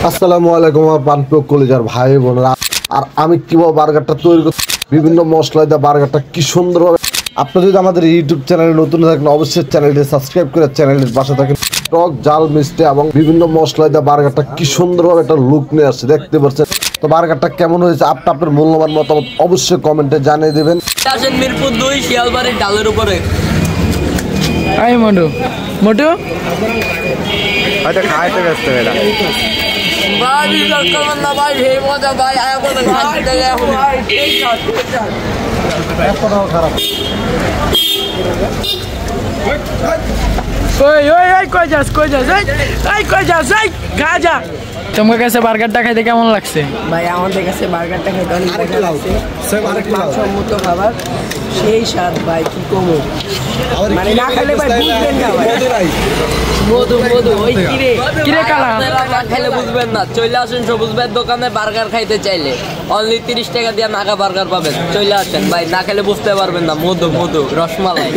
আসসালামু আলাইকুম আমার প্রাণপ্রিয় কলিজার ভাই বোনেরা। আর আমি কিভাবে বার্গারটা তৈরি করছি, বিভিন্ন মশলা দিয়ে বার্গারটা কি সুন্দরভাবে। আপনি যদি আমাদের ইউটিউব চ্যানেলে নতুন থাকেন অবশ্যই চ্যানেলটি সাবস্ক্রাইব করে চ্যানেলের পাশে থাকেন। টক জাল মিষ্টি এবং বিভিন্ন মশলা দিয়ে বার্গারটা কি সুন্দরভাবে একটা লুক নিয়ে আসছে, দেখতে পাচ্ছেন। তো বার্গারটা কেমন হয়েছে আপনি আপনার মূল্যবান মতামত অবশ্যই কমেন্টে জানিয়ে দেবেন। মিরপুর 2 শিয়ালবাড়ির ডালের উপরে আই মোটু মোটু হয়তো খাইতে ব্যস্ত এরা। তোমার কাছে বার্গারটা খাইতে কেমন লাগছে? ভাই আমাদের কাছে বার্গারটা খেতে অনেক মজা লাগছে, মানসম্মত খাবার, সেই স্বাদ ভাই কি কমো, মানে না খেলে ভাই বুঝবেন না ভাই। মধু মধু ওই কিরে কালা না খেলে বুঝবেন না। চলে আসেন সবুজ ভাইয়ের দোকানে বার্গার খাইতে চাইলে অনলি 30 টাকা দিয়ে নাগা বার্গার পাবেন। চলে আসেন ভাই, না খেলে বুঝতে পারবেন না। মধু মধু রসমালাই।